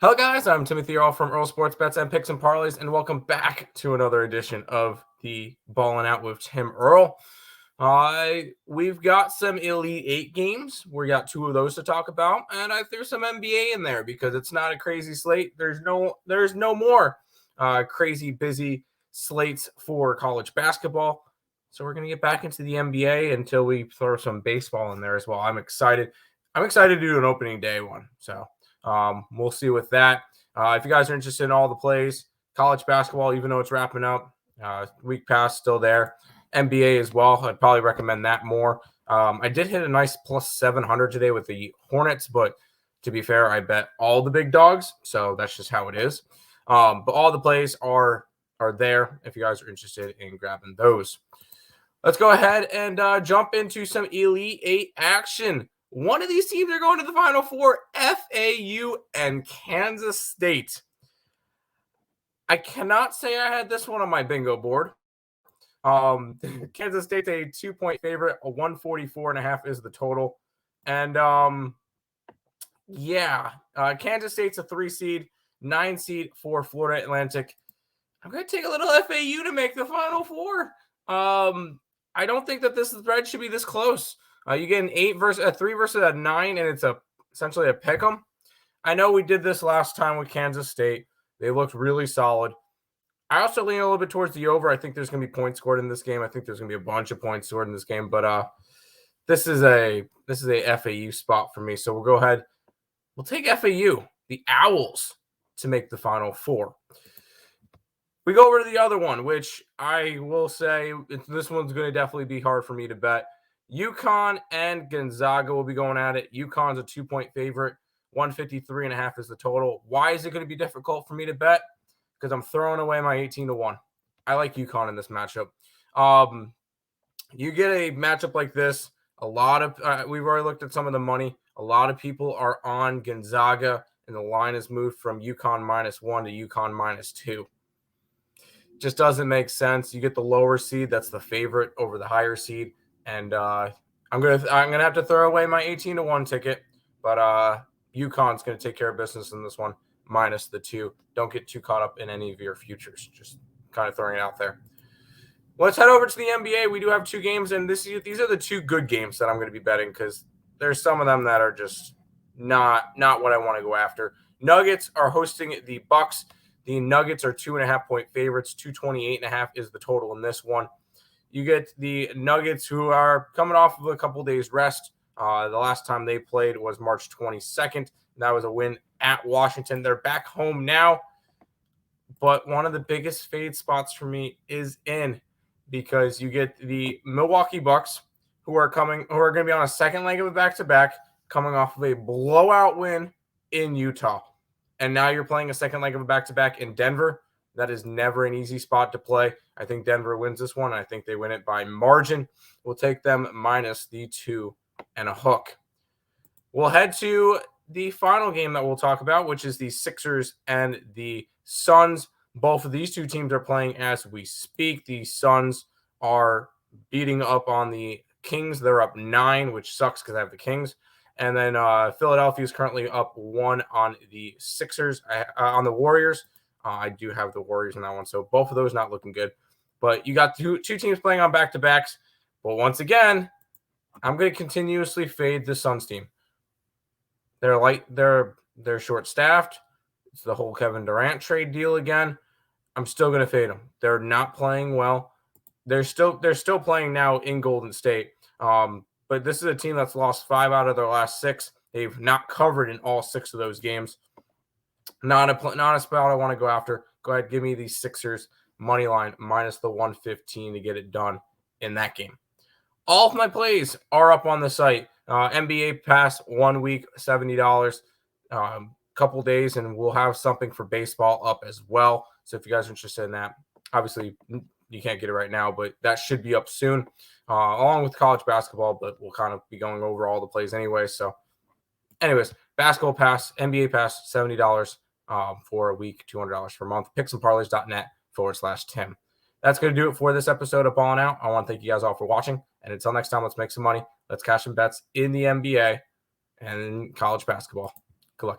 Hello, guys. I'm Timothy Earle from Earle Sports Bets and Picks and Parlays, and welcome back to another edition of the Ballin' Out with Tim Earle. We've got some Elite Eight games. We got two of those to talk about, and I threw some NBA in there because it's not a crazy slate. There's no more crazy busy slates for college basketball. So we're gonna get back into the NBA until we throw some baseball in there as well. I'm excited. I'm excited to do an opening day one. So. We'll see with that. If you guys are interested in all the plays, college basketball, even though it's wrapping up, week pass still there. NBA as well. I'd probably recommend that more. I did hit a nice plus 700 today with the Hornets, but to be fair, I bet all the big dogs, so that's just how it is. But all the plays are there if you guys are interested in grabbing those. Let's go ahead and jump into some Elite Eight action. One of these teams are going to the Final Four, FAU and Kansas State. I cannot say I had this one on my bingo board. Kansas State's a 2-point favorite. A 144.5 is the total. And, Kansas State's a 3 seed, 9 seed for Florida Atlantic. I'm going to take a little FAU to make the Final Four. I don't think that this spread should be this close. You get a 3 versus a 9, and it's essentially a pick 'em. I know we did this last time with Kansas State. They looked really solid. I also lean a little bit towards the over. I think there's going to be points scored in this game. I think there's going to be a bunch of points scored in this game. But this is a FAU spot for me. So we'll go ahead. We'll take FAU, the Owls, to make the Final Four. We go over to the other one, which I will say this one's going to definitely be hard for me to bet. UConn and Gonzaga will be going at it. UConn's a 2-point favorite. 153.5 is the total. Why is it going to be difficult for me to bet? Because I'm throwing away my 18-1. I like UConn in this matchup. You get a matchup like this. A lot of we've already looked at some of the money. A lot of people are on Gonzaga, and the line has moved from UConn -1 to UConn -2. Just doesn't make sense. You get the lower seed. That's the favorite over the higher seed. And I'm gonna have to throw away my 18-1 ticket, but UConn's gonna take care of business in this one, minus the 2. Don't get too caught up in any of your futures. Just kind of throwing it out there. Let's head over to the NBA. We do have 2 games, and these are the 2 good games that I'm going to be betting because there's some of them that are just not what I want to go after. Nuggets are hosting the Bucks. The Nuggets are 2.5-point favorites. 228.5 is the total in this one. You get the Nuggets, who are coming off of a couple days rest. The last time they played was March 22nd. That was a win at Washington. They're back home now. But one of the biggest fade spots for me is in because you get the Milwaukee Bucks, who are going to be on a second leg of a back-to-back, coming off of a blowout win in Utah. And now you're playing a second leg of a back-to-back in Denver. That is never an easy spot to play. I think Denver wins this one. I think they win it by margin. We'll take them minus the 2 and a hook. We'll head to the final game that we'll talk about, which is the Sixers and the Suns. Both of these 2 teams are playing as we speak. The Suns are beating up on the Kings. They're up 9, which sucks because I have the Kings. And then Philadelphia is currently up 1 on the Sixers, on the Warriors. I do have the Warriors in that one, so both of those not looking good. But you got two teams playing on back-to-backs. But once again, I'm going to continuously fade the Suns team. They're short-staffed. It's the whole Kevin Durant trade deal again. I'm still going to fade them. They're not playing well. They're still playing now in Golden State. But this is a team that's lost 5 out of their last 6. They've not covered in all 6 of those games. Not a spot I want to go after. Go ahead, give me the Sixers money line minus the 115 to get it done in that game. All of my plays are up on the site. NBA Pass 1 week, $70. Couple days, and we'll have something for baseball up as well. So if you guys are interested in that, obviously you can't get it right now, but that should be up soon, along with college basketball. But we'll kind of be going over all the plays anyway. So, anyways, basketball pass, NBA Pass, $70 for a week, $200 per month. picksandparlays.net/Tim. That's going to do it for this episode of Ballin' Out. I want to thank you guys all for watching. And until next time, let's make some money. Let's cash some bets in the NBA and college basketball.